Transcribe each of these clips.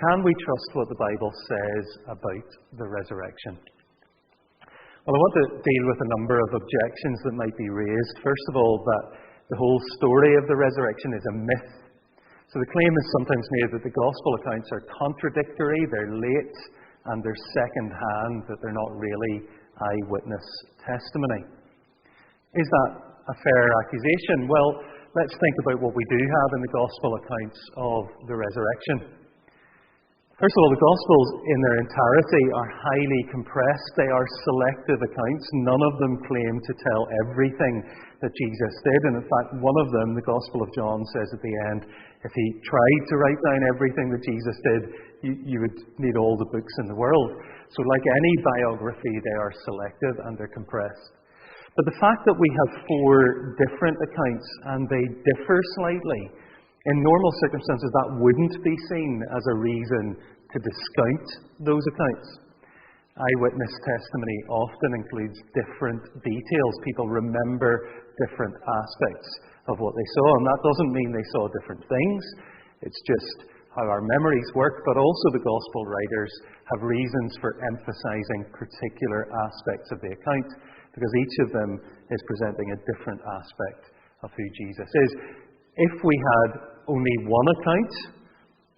Can we trust what the Bible says about the resurrection? Well, I want to deal with a number of objections that might be raised. First of all, that the whole story of the resurrection is a myth. So the claim is sometimes made that the gospel accounts are contradictory, they're late, and they're second-hand, that they're not really eyewitness testimony. Is that a fair accusation? Well, let's think about what we do have in the gospel accounts of the resurrection. First of all, the Gospels in their entirety are highly compressed. They are selective accounts. None of them claim to tell everything that Jesus did. And in fact, one of them, the Gospel of John, says at the end, if he tried to write down everything that Jesus did, you would need all the books in the world. So like any biography, they are selective and they're compressed. But the fact that we have 4 different accounts and they differ slightly, in normal circumstances, that wouldn't be seen as a reason to discount those accounts. Eyewitness testimony often includes different details. People remember different aspects of what they saw, and that doesn't mean they saw different things. It's just how our memories work, but also the Gospel writers have reasons for emphasizing particular aspects of the account, because each of them is presenting a different aspect of who Jesus is. If we had only one account,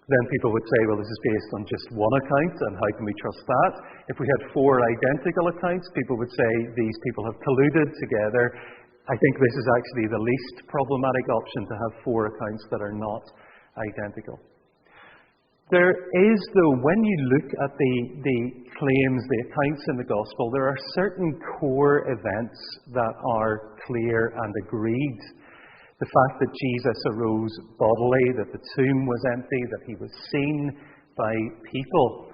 then people would say, well, this is based on just one account, and how can we trust that? If we had 4 identical accounts, people would say these people have colluded together. I think this is actually the least problematic option, to have 4 accounts that are not identical. There is, though, when you look at the claims, the accounts in the Gospel, there are certain core events that are clear and agreed. The fact that Jesus arose bodily, that the tomb was empty, that he was seen by people.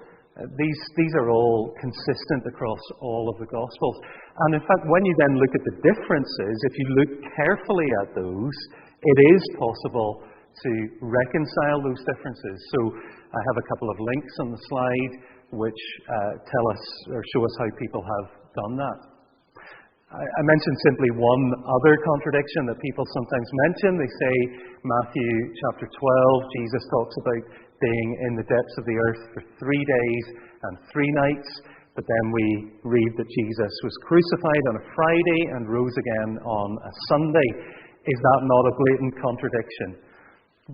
These are all consistent across all of the Gospels. And in fact, when you then look at the differences, if you look carefully at those, it is possible to reconcile those differences. So I have a couple of links on the slide which tell us or show us how people have done that. I mentioned simply one other contradiction that people sometimes mention. They say, Matthew chapter 12, Jesus talks about being in the depths of the earth for 3 days and 3 nights, but then we read that Jesus was crucified on a Friday and rose again on a Sunday. Is that not a blatant contradiction?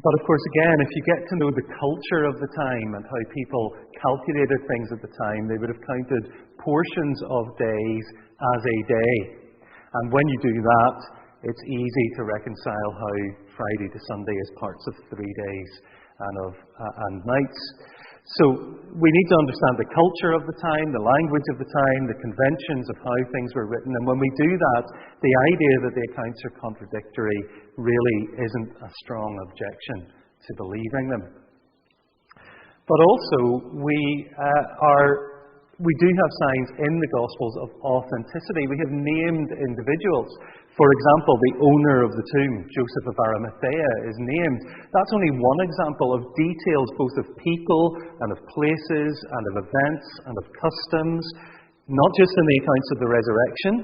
But of course, again, if you get to know the culture of the time and how people calculated things at the time, they would have counted portions of days as a day. And when you do that, it's easy to reconcile how Friday to Sunday is parts of 3 days and nights. So we need to understand the culture of the time, the language of the time, the conventions of how things were written. And when we do that, the idea that the accounts are contradictory really isn't a strong objection to believing them. But also, we do have signs in the Gospels of authenticity. We have named individuals. For example, the owner of the tomb, Joseph of Arimathea, is named. That's only one example of details both of people and of places and of events and of customs, not just in the accounts of the resurrection,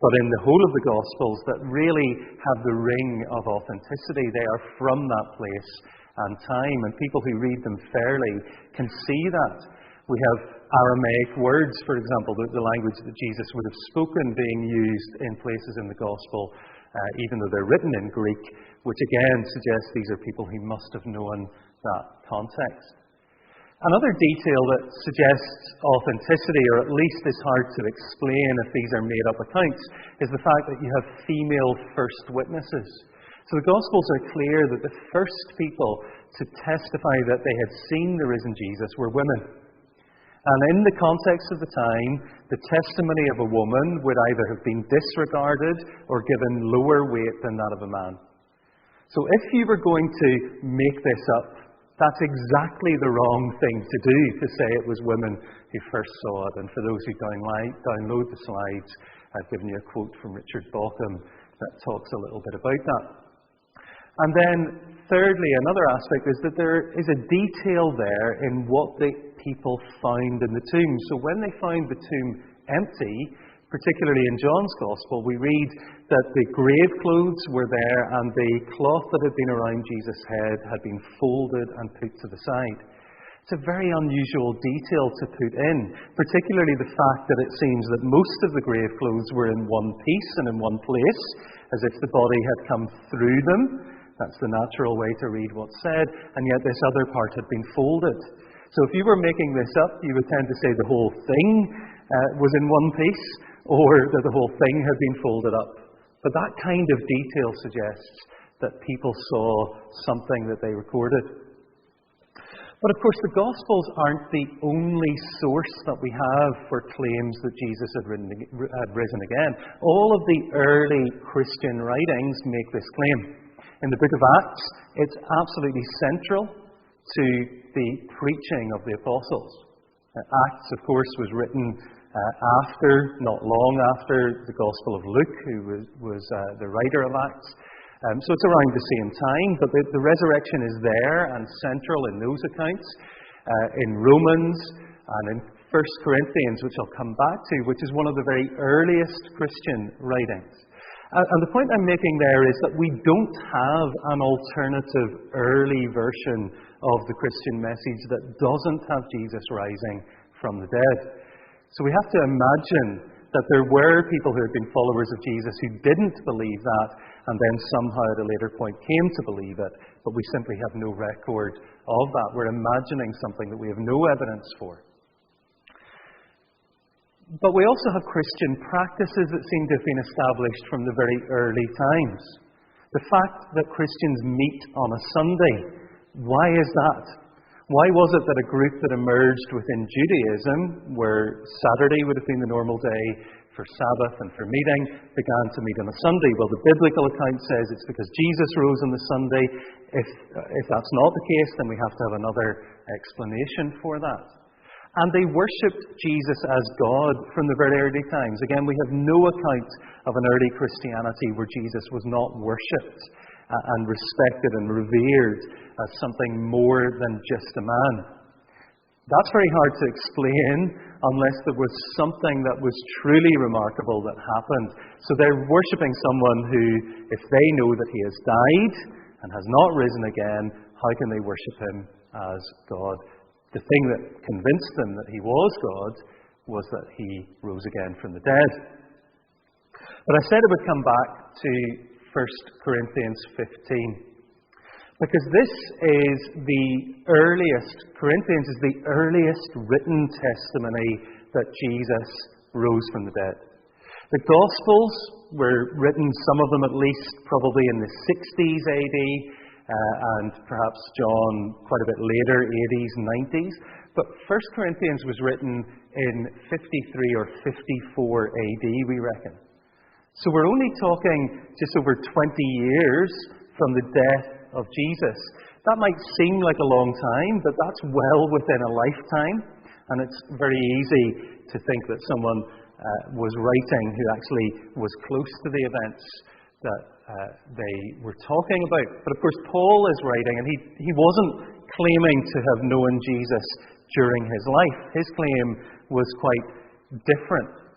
but in the whole of the Gospels that really have the ring of authenticity. They are from that place and time, and people who read them fairly can see that. We have Aramaic words, for example, the language that Jesus would have spoken being used in places in the Gospel, even though they're written in Greek, which again suggests these are people who must have known that context. Another detail that suggests authenticity, or at least is hard to explain if these are made-up accounts, is the fact that you have female first witnesses. So the Gospels are clear that the first people to testify that they had seen the risen Jesus were women. And in the context of the time, the testimony of a woman would either have been disregarded or given lower weight than that of a man. So if you were going to make this up, that's exactly the wrong thing to do, to say it was women who first saw it. And for those who download the slides, I've given you a quote from Richard Bauckham that talks a little bit about that. And then, thirdly, another aspect is that there is a detail there in what the people found in the tomb. So when they found the tomb empty, particularly in John's Gospel, we read that the grave clothes were there and the cloth that had been around Jesus' head had been folded and put to the side. It's a very unusual detail to put in, particularly the fact that it seems that most of the grave clothes were in one piece and in one place, as if the body had come through them. That's the natural way to read what's said, and yet this other part had been folded. So if you were making this up, you would tend to say the whole thing was in one piece, or that the whole thing had been folded up. But that kind of detail suggests that people saw something that they recorded. But of course, the Gospels aren't the only source that we have for claims that Jesus had risen again. All of the early Christian writings make this claim. In the book of Acts, it's absolutely central to the preaching of the apostles. Acts, of course, was written not long after the Gospel of Luke, who was the writer of Acts. So it's around the same time, but the resurrection is there and central in those accounts, in Romans and in 1 Corinthians, which I'll come back to, which is one of the very earliest Christian writings. And the point I'm making there is that we don't have an alternative early version of the Christian message that doesn't have Jesus rising from the dead. So we have to imagine that there were people who had been followers of Jesus who didn't believe that, and then somehow at a later point came to believe it, but we simply have no record of that. We're imagining something that we have no evidence for. But we also have Christian practices that seem to have been established from the very early times. The fact that Christians meet on a Sunday, why is that? Why was it that a group that emerged within Judaism, where Saturday would have been the normal day for Sabbath and for meeting, began to meet on a Sunday? Well, the biblical account says it's because Jesus rose on the Sunday. If that's not the case, then we have to have another explanation for that. And they worshipped Jesus as God from the very early times. Again, we have no account of an early Christianity where Jesus was not worshipped and respected and revered as something more than just a man. That's very hard to explain unless there was something that was truly remarkable that happened. So they're worshipping someone who, if they know that he has died and has not risen again, how can they worship him as God? The thing that convinced them that he was God was that he rose again from the dead. But I said I would come back to 1 Corinthians 15. Because this is the earliest, Corinthians is the earliest written testimony that Jesus rose from the dead. The Gospels were written, some of them at least, probably in the 60s AD, and perhaps John quite a bit later, 80s, 90s. But 1 Corinthians was written in 53 or 54 AD, we reckon. So we're only talking just over 20 years from the death of Jesus. That might seem like a long time, but that's well within a lifetime. And it's very easy to think that someone was writing who actually was close to the events that they were talking about. But of course, Paul is writing, and he wasn't claiming to have known Jesus during his life. His claim was quite different.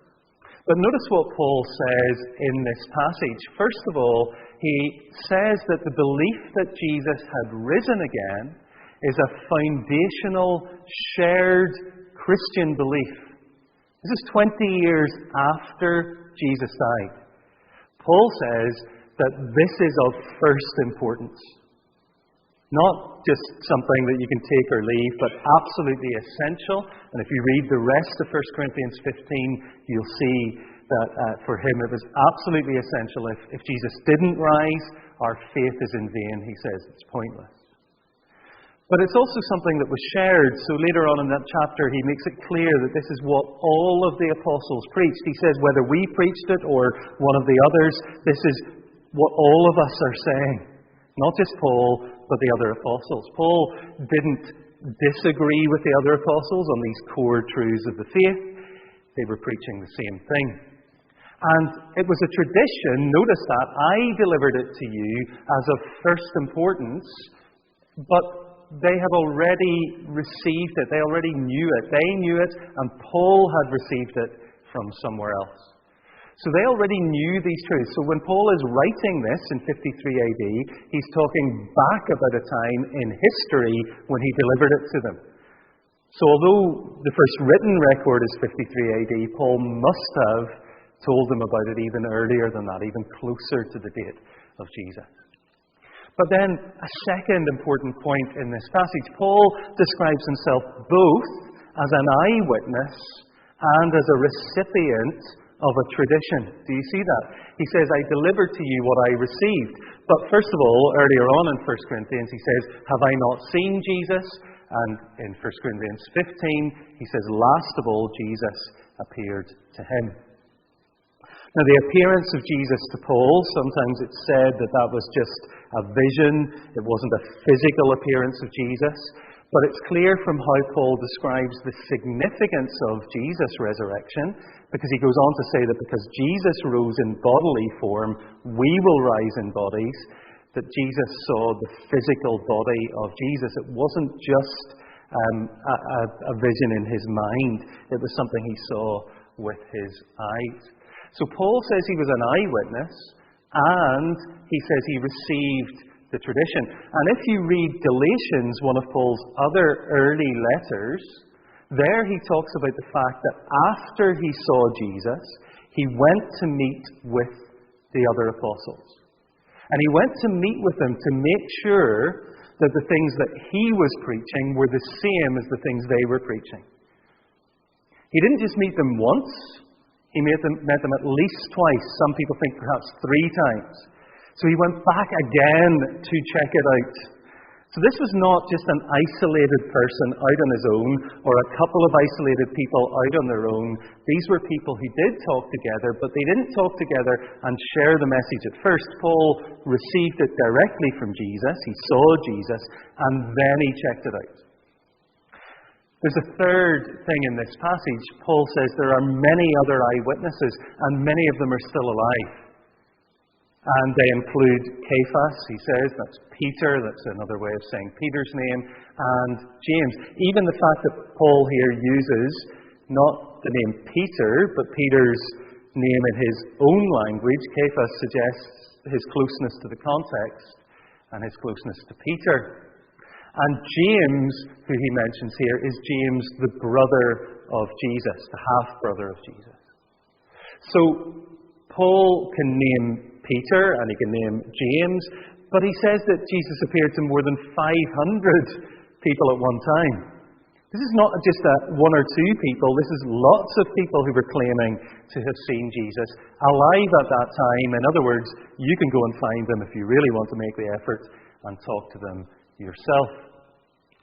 But notice what Paul says in this passage. First of all, he says that the belief that Jesus had risen again is a foundational, shared Christian belief. This is 20 years after Jesus died. Paul says that this is of first importance. Not just something that you can take or leave, but absolutely essential. And if you read the rest of 1 Corinthians 15, you'll see that for him it was absolutely essential. If Jesus didn't rise, our faith is in vain, he says. It's pointless. But it's also something that was shared. So later on in that chapter, he makes it clear that this is what all of the apostles preached. He says whether we preached it or one of the others, this is what all of us are saying. Not just Paul, but the other apostles. Paul didn't disagree with the other apostles on these core truths of the faith. They were preaching the same thing. And it was a tradition, notice that, I delivered it to you as of first importance, but they have already received it. They already knew it. They knew it, and Paul had received it from somewhere else. So they already knew these truths. So when Paul is writing this in 53 AD, he's talking back about a time in history when he delivered it to them. So although the first written record is 53 AD, Paul must have told them about it even earlier than that, even closer to the date of Jesus. But then a second important point in this passage, Paul describes himself both as an eyewitness and as a recipient of a tradition. Do you see that? He says, I delivered to you what I received. But first of all, earlier on in 1 Corinthians, he says, have I not seen Jesus? And in 1 Corinthians 15, he says, last of all, Jesus appeared to him. Now, the appearance of Jesus to Paul, sometimes it's said that that was just a vision. It wasn't a physical appearance of Jesus. But it's clear from how Paul describes the significance of Jesus' resurrection, because he goes on to say that because Jesus rose in bodily form, we will rise in bodies, that Jesus saw the physical body of Jesus. It wasn't just a vision in his mind. It was something he saw with his eyes. So Paul says he was an eyewitness, and he says he received the tradition. And if you read Galatians, one of Paul's other early letters, there he talks about the fact that after he saw Jesus, he went to meet with the other apostles. And he went to meet with them to make sure that the things that he was preaching were the same as the things they were preaching. He didn't just meet them once, he met them at least twice. Some people think perhaps 3 times. So he went back again to check it out. So this was not just an isolated person out on his own, or a couple of isolated people out on their own. These were people who did talk together, but they didn't talk together and share the message at first. Paul received it directly from Jesus. He saw Jesus, and then he checked it out. There's a third thing in this passage. Paul says there are many other eyewitnesses, and many of them are still alive. And they include Cephas, he says, that's Peter, that's another way of saying Peter's name, and James. Even the fact that Paul here uses not the name Peter, but Peter's name in his own language, Cephas suggests his closeness to the context and his closeness to Peter. And James, who he mentions here, is James, the brother of Jesus, the half-brother of Jesus. So Paul can name Peter, and he can name James, but he says that Jesus appeared to more than 500 people at one time. This is not just 1 or 2 people, this is lots of people who were claiming to have seen Jesus alive at that time. In other words, you can go and find them if you really want to make the effort and talk to them yourself.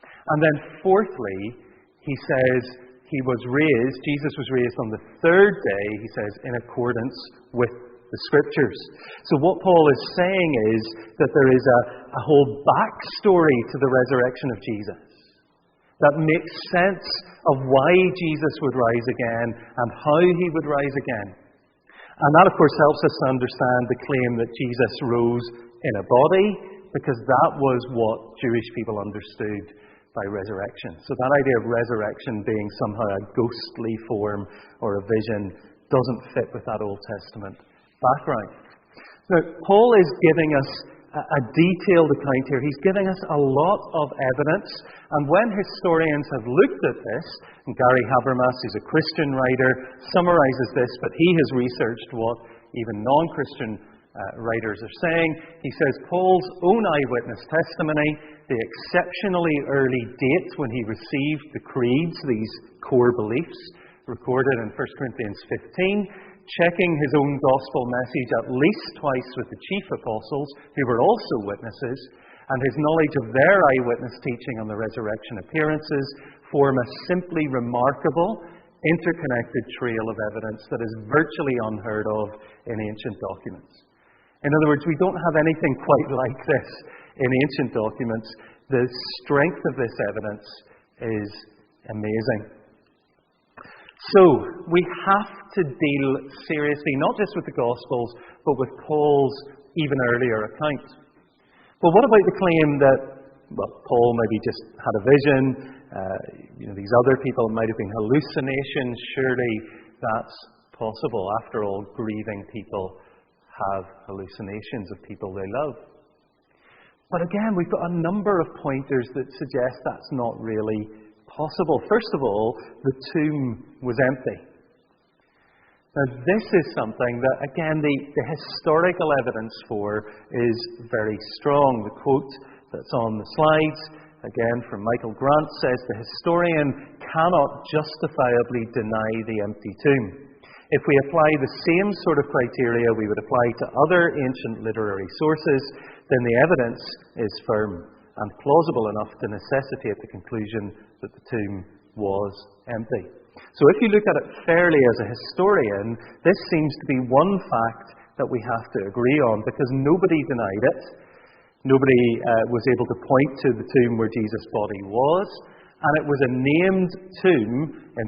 And then fourthly, he says he was raised, Jesus was raised on the 3rd day, he says, in accordance with the Scriptures. So what Paul is saying is that there is a whole backstory to the resurrection of Jesus that makes sense of why Jesus would rise again and how he would rise again. And that, of course, helps us to understand the claim that Jesus rose in a body, because that was what Jewish people understood by resurrection. So that idea of resurrection being somehow a ghostly form or a vision doesn't fit with that Old Testament background. Now, Paul is giving us a detailed account here. He's giving us a lot of evidence, and when historians have looked at this, and Gary Habermas, who's a Christian writer, summarizes this, but he has researched what even non-Christian writers are saying. He says Paul's own eyewitness testimony, the exceptionally early date when he received the creeds, these core beliefs, recorded in 1 Corinthians 15, checking his own gospel message at least twice with the chief apostles, who were also witnesses, and his knowledge of their eyewitness teaching on the resurrection appearances form a simply remarkable, interconnected trail of evidence that is virtually unheard of in ancient documents. In other words, we don't have anything quite like this in ancient documents. The strength of this evidence is amazing. So, we have to deal seriously, not just with the Gospels, but with Paul's even earlier account. But what about the claim that, Paul maybe just had a vision, these other people might have been hallucinations? Surely that's possible. After all, grieving people have hallucinations of people they love. But again, we've got a number of pointers that suggest that's not really possible? First of all, the tomb was empty. Now, this is something that, again, the historical evidence for is very strong. The quote that's on the slides, again from Michael Grant, says, "The historian cannot justifiably deny the empty tomb. If we apply the same sort of criteria we would apply to other ancient literary sources, then the evidence is firm and plausible enough to necessitate the conclusion that the tomb was empty." So if you look at it fairly as a historian, this seems to be one fact that we have to agree on, because nobody denied it. Nobody was able to point to the tomb where Jesus' body was, and it was a named tomb in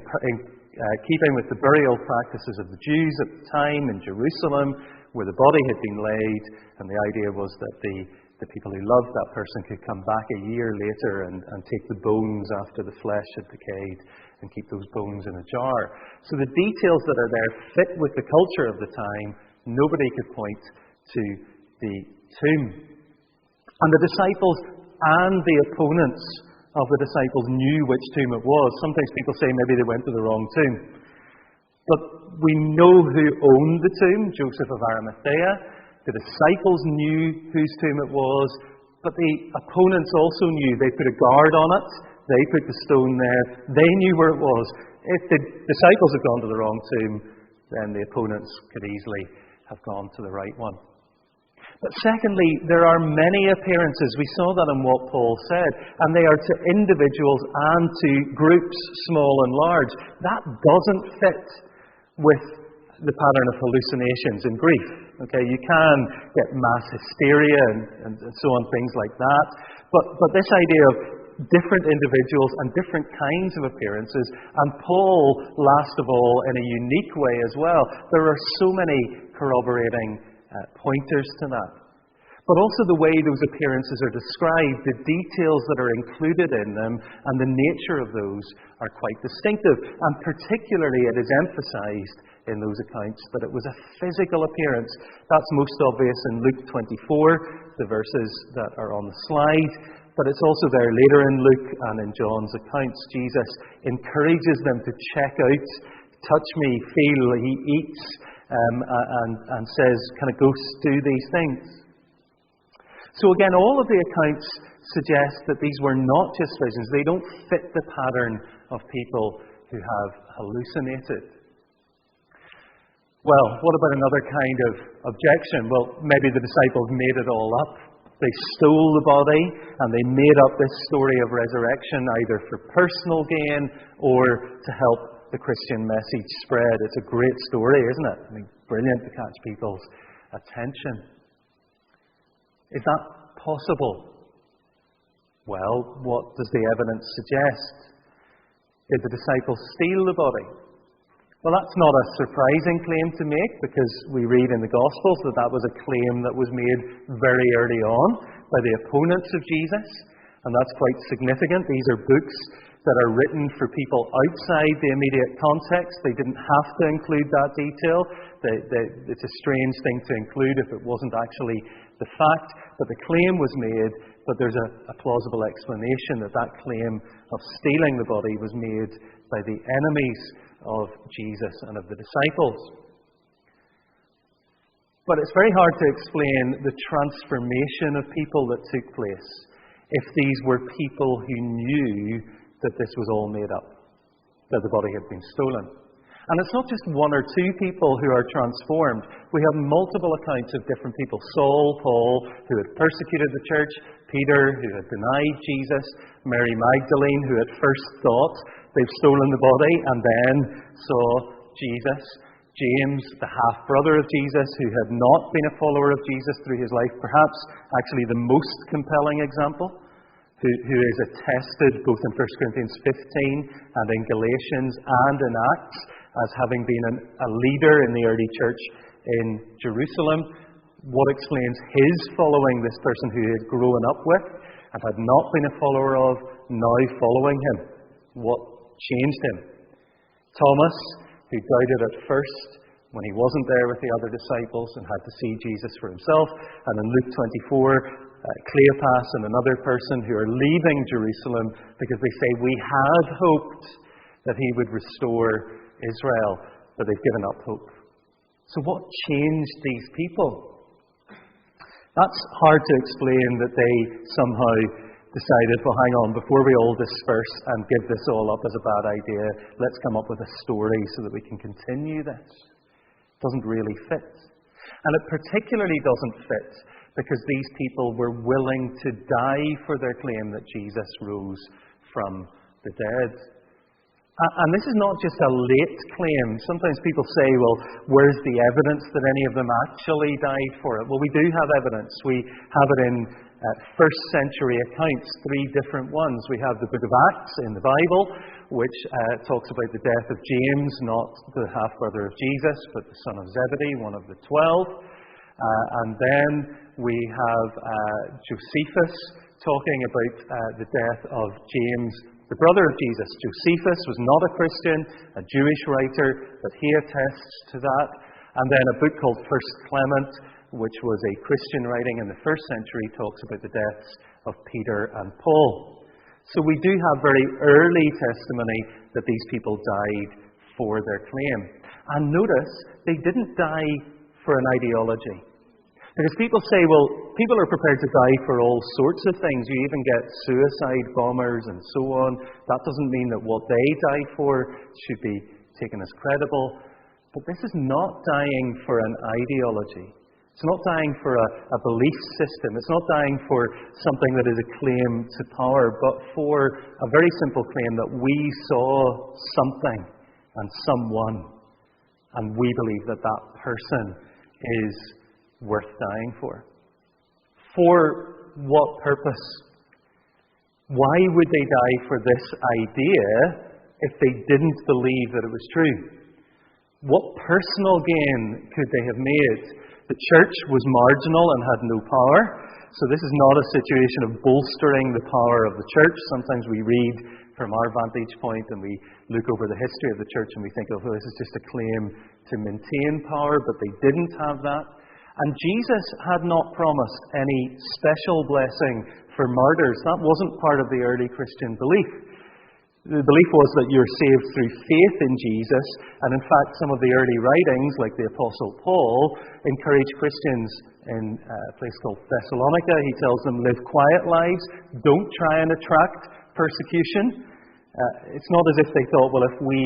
keeping with the burial practices of the Jews at the time in Jerusalem, where the body had been laid, and the idea was that the people who loved that person could come back a year later and take the bones after the flesh had decayed and keep those bones in a jar. So the details that are there fit with the culture of the time. Nobody could point to the tomb. And the disciples and the opponents of the disciples knew which tomb it was. Sometimes people say maybe they went to the wrong tomb. But we know who owned the tomb, Joseph of Arimathea. The disciples knew whose tomb it was, but the opponents also knew. They put a guard on it. They put the stone there. They knew where it was. If the disciples had gone to the wrong tomb, then the opponents could easily have gone to the right one. But secondly, there are many appearances. We saw that in what Paul said. And they are to individuals and to groups, small and large. That doesn't fit with the pattern of hallucinations and grief. Okay, you can get mass hysteria and so on, things like that. But this idea of different individuals and different kinds of appearances, and Paul, last of all, in a unique way as well. There are so many corroborating pointers to that. But also the way those appearances are described, the details that are included in them, and the nature of those are quite distinctive. And particularly it is emphasized in those accounts that it was a physical appearance. That's most obvious in Luke 24, the verses that are on the slide. But it's also there later in Luke and in John's accounts. Jesus encourages them to check out, touch me, feel. He eats and says, "Can a ghost do these things?" So again, all of the accounts suggest that these were not just visions. They don't fit the pattern of people who have hallucinated. Well, what about another kind of objection? Well, maybe the disciples made it all up. They stole the body and they made up this story of resurrection either for personal gain or to help the Christian message spread. It's a great story, isn't it? I mean, brilliant to catch people's attention. Is that possible? Well, what does the evidence suggest? Did the disciples steal the body? Well, that's not a surprising claim to make, because we read in the Gospels that was a claim that was made very early on by the opponents of Jesus, and that's quite significant. These are books that are written for people outside the immediate context. They didn't have to include that detail. It's a strange thing to include if it wasn't actually the fact, but the claim was made, but there's a plausible explanation that claim of stealing the body was made by the enemies of Jesus and of the disciples. But it's very hard to explain the transformation of people that took place if these were people who knew that this was all made up, that the body had been stolen. And it's not just one or two people who are transformed. We have multiple accounts of different people. Saul, Paul, who had persecuted the church, Peter, who had denied Jesus, Mary Magdalene, who at first thought they've stolen the body and then saw Jesus, James, the half-brother of Jesus, who had not been a follower of Jesus through his life, perhaps actually the most compelling example, who is attested both in 1 Corinthians 15 and in Galatians and in Acts as having been a leader in the early church in Jerusalem. What explains his following this person who he had grown up with and had not been a follower of, now following him? What changed him? Thomas, who doubted at first when he wasn't there with the other disciples and had to see Jesus for himself. And in Luke 24, Cleopas and another person who are leaving Jerusalem because they say, we had hoped that he would restore Israel, but they've given up hope. So what changed these people? That's hard to explain, that they somehow decided, well, hang on, before we all disperse and give this all up as a bad idea, let's come up with a story so that we can continue this. It doesn't really fit. And it particularly doesn't fit because these people were willing to die for their claim that Jesus rose from the dead. And this is not just a late claim. Sometimes people say, well, where's the evidence that any of them actually died for it? Well, we do have evidence. We have it in first century accounts, 3 different ones. We have the book of Acts in the Bible, which talks about the death of James, not the half-brother of Jesus, but the son of Zebedee, one of the 12. And then we have Josephus talking about the death of James, the brother of Jesus. Josephus was not a Christian, a Jewish writer, but he attests to that. And then a book called First Clement, which was a Christian writing in the first century, talks about the deaths of Peter and Paul. So we do have very early testimony that these people died for their claim. And notice, they didn't die for an ideology. Because people say, well, people are prepared to die for all sorts of things. You even get suicide bombers and so on. That doesn't mean that what they died for should be taken as credible. But this is not dying for an ideology. It's not dying for a belief system. It's not dying for something that is a claim to power, but for a very simple claim that we saw something and someone, and we believe that that person is worth dying for. For what purpose? Why would they die for this idea if they didn't believe that it was true? What personal gain could they have made? The church was marginal and had no power. So this is not a situation of bolstering the power of the church. Sometimes we read from our vantage point and we look over the history of the church and we think, oh, this is just a claim to maintain power, but they didn't have that. And Jesus had not promised any special blessing for martyrs. That wasn't part of the early Christian belief. The belief was that you're saved through faith in Jesus, and in fact some of the early writings, like the Apostle Paul, encourage Christians in a place called Thessalonica. He tells them, live quiet lives, don't try and attract persecution. It's not as if they thought, well, if we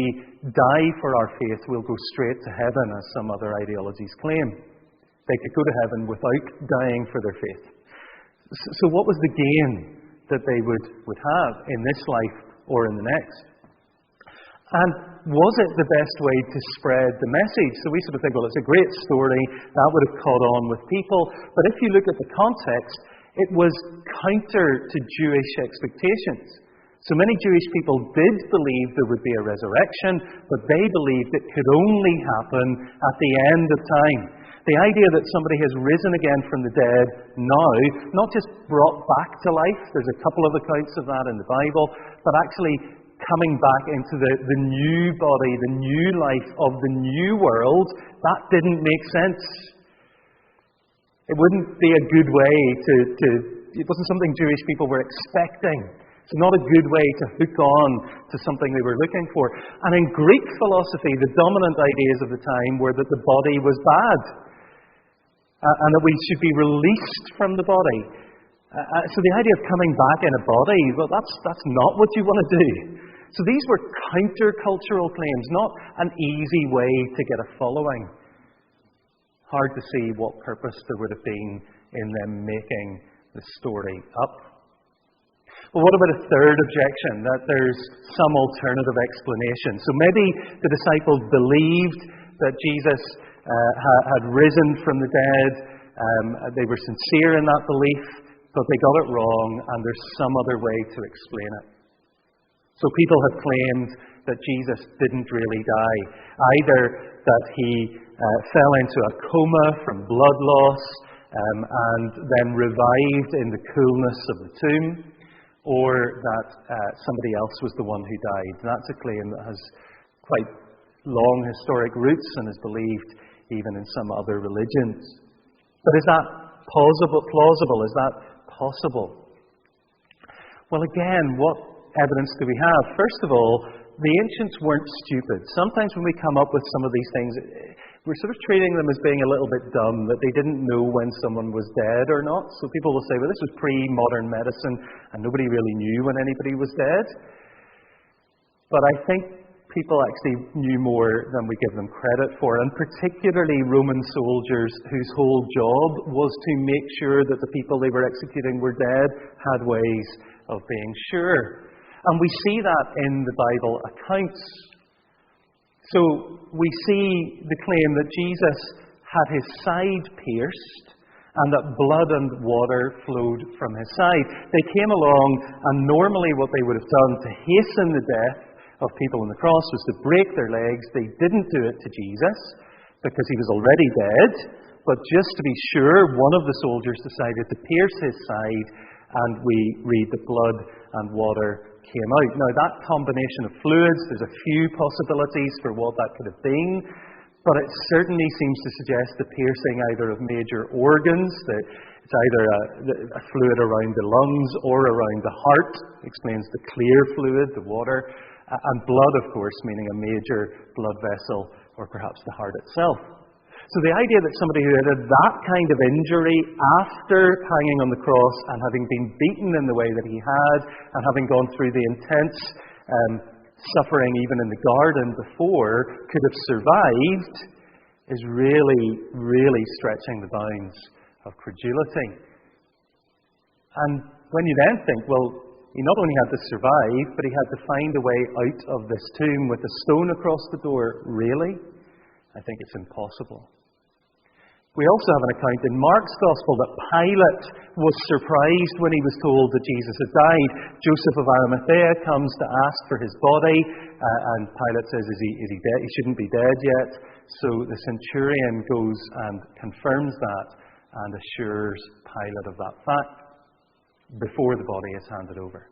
die for our faith, we'll go straight to heaven, as some other ideologies claim. They could go to heaven without dying for their faith. So what was the gain that they would have in this life or in the next? And was it the best way to spread the message? So we sort of think, well, it's a great story, that would have caught on with people. But if you look at the context, it was counter to Jewish expectations. So many Jewish people did believe there would be a resurrection, but they believed it could only happen at the end of time. The idea that somebody has risen again from the dead now, not just brought back to life, there's a couple of accounts of that in the Bible, but actually coming back into the new body, the new life of the new world, that didn't make sense. It wouldn't be a good way it wasn't something Jewish people were expecting. It's not a good way to hook on to something they were looking for. And in Greek philosophy, the dominant ideas of the time were that the body was bad. And that we should be released from the body. So the idea of coming back in a body, well, that's not what you want to do. So these were counter-cultural claims, not an easy way to get a following. Hard to see what purpose there would have been in them making the story up. Well, what about a third objection? That there's some alternative explanation. So maybe the disciples believed that Jesus had risen from the dead. They were sincere in that belief, but they got it wrong, and there's some other way to explain it. So people have claimed that Jesus didn't really die, either that he fell into a coma from blood loss and then revived in the coolness of the tomb, or that somebody else was the one who died. That's a claim that has quite long historic roots and is believed even in some other religions. But is that plausible? Is that possible? Well, again, what evidence do we have? First of all, the ancients weren't stupid. Sometimes when we come up with some of these things, we're sort of treating them as being a little bit dumb, that they didn't know when someone was dead or not. So people will say, well, this was pre-modern medicine, and nobody really knew when anybody was dead. But I think people actually knew more than we give them credit for, and particularly Roman soldiers whose whole job was to make sure that the people they were executing were dead had ways of being sure. And we see that in the Bible accounts. So we see the claim that Jesus had his side pierced and that blood and water flowed from his side. They came along, and normally what they would have done to hasten the death of people on the cross was to break their legs. They didn't do it to Jesus because he was already dead, but just to be sure, one of the soldiers decided to pierce his side, and we read that blood and water came out. Now, that combination of fluids, there's a few possibilities for what that could have been, but it certainly seems to suggest the piercing either of major organs, that it's either a fluid around the lungs or around the heart, explains the clear fluid, the water, and blood, of course, meaning a major blood vessel, or perhaps the heart itself. So the idea that somebody who had that kind of injury after hanging on the cross and having been beaten in the way that he had, and having gone through the intense suffering even in the garden before, could have survived is really, really stretching the bounds of credulity. And when you then think, well, he not only had to survive, but he had to find a way out of this tomb with a stone across the door. Really? I think it's impossible. We also have an account in Mark's Gospel that Pilate was surprised when he was told that Jesus had died. Joseph of Arimathea comes to ask for his body, and Pilate says, is he dead? He shouldn't be dead yet. So the centurion goes and confirms that and assures Pilate of that fact before the body is handed over.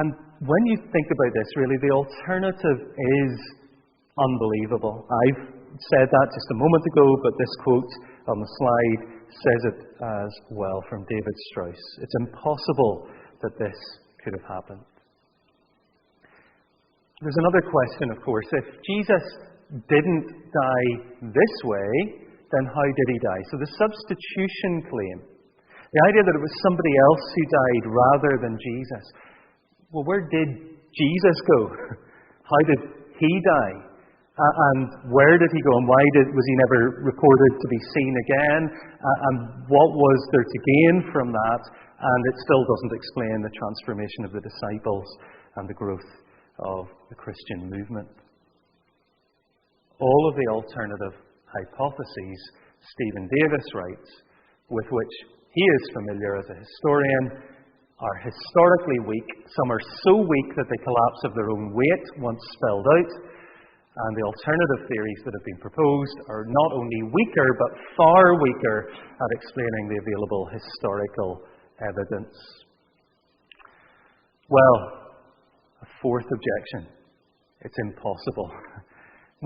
And when you think about this, really, the alternative is unbelievable. I've said that just a moment ago, but this quote on the slide says it as well from David Strauss. It's impossible that this could have happened. There's another question, of course. If Jesus didn't die this way, then how did he die? So the substitution claim, the idea that it was somebody else who died rather than Jesus. Well, where did Jesus go? How did he die? And where did he go, and why was he never reported to be seen again? And what was there to gain from that? And it still doesn't explain the transformation of the disciples and the growth of the Christian movement. All of the alternative hypotheses, Stephen Davis writes, with which he is familiar as a historian, are historically weak. Some are so weak that they collapse of their own weight once spelled out. And the alternative theories that have been proposed are not only weaker, but far weaker at explaining the available historical evidence. Well, a fourth objection. It's impossible.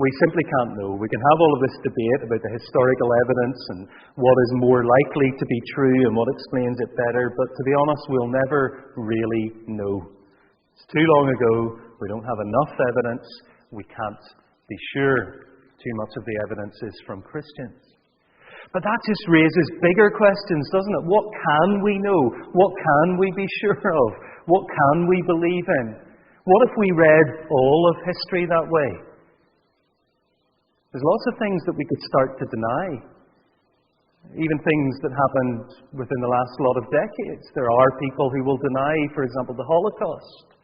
We simply can't know. We can have all of this debate about the historical evidence and what is more likely to be true and what explains it better, but to be honest, we'll never really know. It's too long ago. We don't have enough evidence. We can't be sure. Too much of the evidence is from Christians. But that just raises bigger questions, doesn't it? What can we know? What can we be sure of? What can we believe in? What if we read all of history that way? There's lots of things that we could start to deny. Even things that happened within the last lot of decades. There are people who will deny, for example, the Holocaust.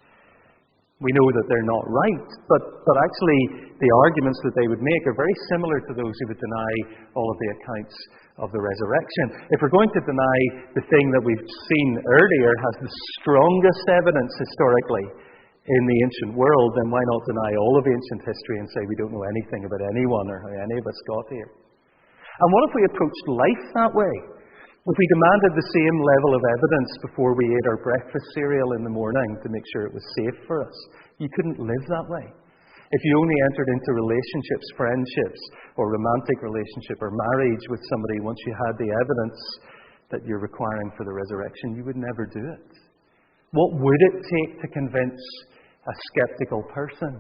We know that they're not right, but actually the arguments that they would make are very similar to those who would deny all of the accounts of the resurrection. If we're going to deny the thing that we've seen earlier has the strongest evidence historically in the ancient world, then why not deny all of ancient history and say we don't know anything about anyone or how any of us got here? And what if we approached life that way? If we demanded the same level of evidence before we ate our breakfast cereal in the morning to make sure it was safe for us, you couldn't live that way. If you only entered into relationships, friendships, or romantic relationship or marriage with somebody once you had the evidence, that you're requiring for the resurrection, you would never do it. What would it take to convince a skeptical person?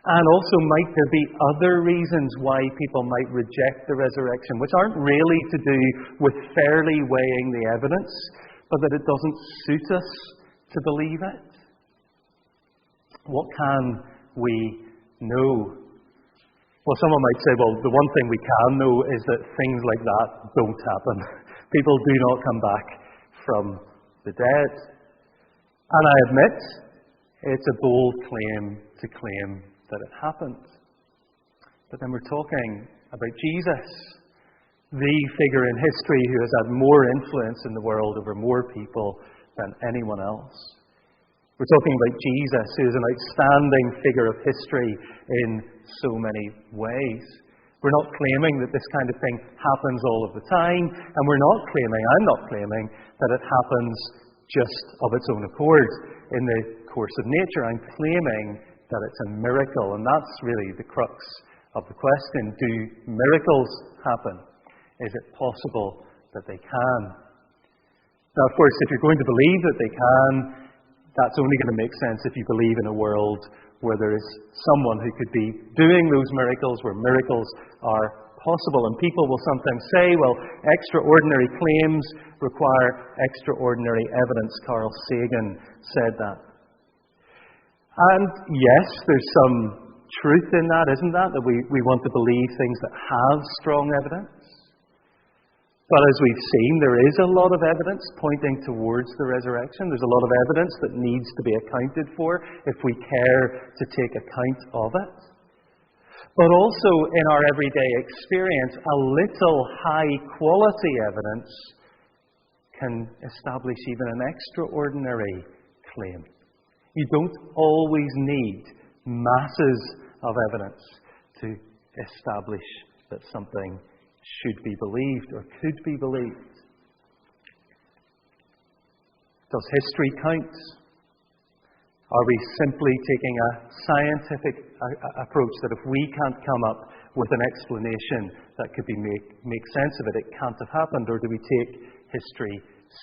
And also, might there be other reasons why people might reject the resurrection, which aren't really to do with fairly weighing the evidence, but that it doesn't suit us to believe it? What can we know? Well, someone might say, well, the one thing we can know is that things like that don't happen. People do not come back from the dead. And I admit, it's a bold claim to claim that it happened. But then we're talking about Jesus, the figure in history who has had more influence in the world over more people than anyone else. We're talking about Jesus, who is an outstanding figure of history in so many ways. We're not claiming that this kind of thing happens all of the time, and I'm not claiming that it happens just of its own accord in the course of nature. I'm claiming that it's a miracle, and that's really the crux of the question. Do miracles happen? Is it possible that they can? Now, of course, if you're going to believe that they can, that's only going to make sense if you believe in a world where there is someone who could be doing those miracles, where miracles are possible. And people will sometimes say, well, extraordinary claims require extraordinary evidence. Carl Sagan said that. And yes, there's some truth in that, isn't that? That we want to believe things that have strong evidence. But as we've seen, there is a lot of evidence pointing towards the resurrection. There's a lot of evidence that needs to be accounted for if we care to take account of it. But also in our everyday experience, a little high-quality evidence can establish even an extraordinary claim. You don't always need masses of evidence to establish that something should be believed or could be believed. Does history count? Are we simply taking a scientific approach that if we can't come up with an explanation that could make sense of it, it can't have happened? Or do we take history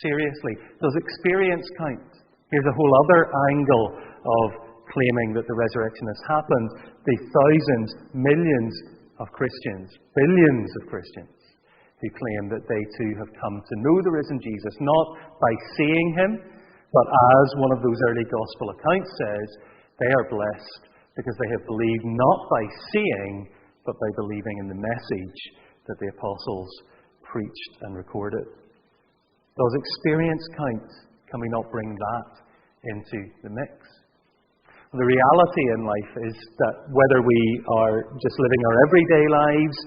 seriously? Does experience count? Here's a whole other angle of claiming that the resurrection has happened. The thousands, millions of Christians, billions of Christians, who claim that they too have come to know the risen Jesus, not by seeing him, but as one of those early gospel accounts says, they are blessed because they have believed not by seeing, but by believing in the message that the apostles preached and recorded. Does experience count? Can we not bring that into the mix? The reality in life is that whether we are just living our everyday lives,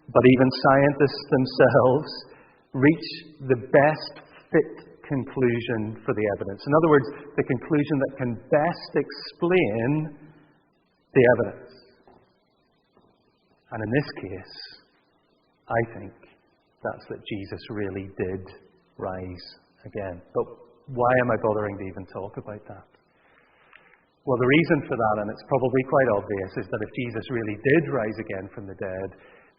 but even scientists themselves reach the best fit conclusion for the evidence. In other words, the conclusion that can best explain the evidence. And in this case, I think that's that Jesus really did rise again. But why am I bothering to even talk about that? Well, the reason for that, and it's probably quite obvious, is that if Jesus really did rise again from the dead,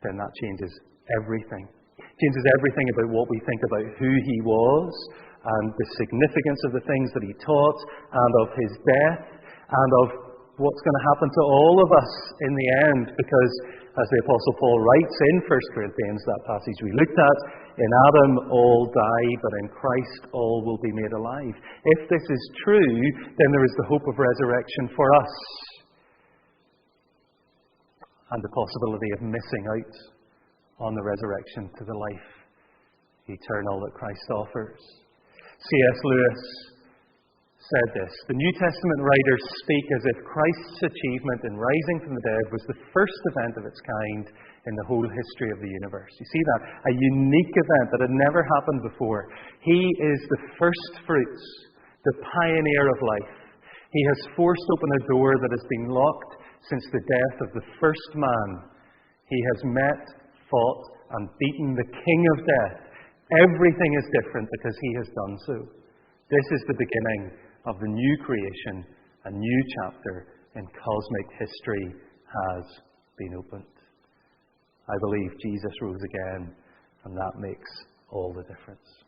then that changes everything. It changes everything about what we think about who he was, and the significance of the things that he taught, and of his death, and of what's going to happen to all of us in the end. Because, as the Apostle Paul writes in 1 Corinthians, that passage we looked at, in Adam all die, but in Christ all will be made alive. If this is true, then there is the hope of resurrection for us, and the possibility of missing out on the resurrection to the life eternal that Christ offers. C.S. Lewis said this: the New Testament writers speak as if Christ's achievement in rising from the dead was the first event of its kind in the whole history of the universe. You see that? A unique event that had never happened before. He is the first fruits, the pioneer of life. He has forced open a door that has been locked since the death of the first man. He has met, fought, and beaten the king of death. Everything is different because he has done so. This is the beginning of the new creation. A new chapter in cosmic history has been opened. I believe Jesus rose again, and that makes all the difference.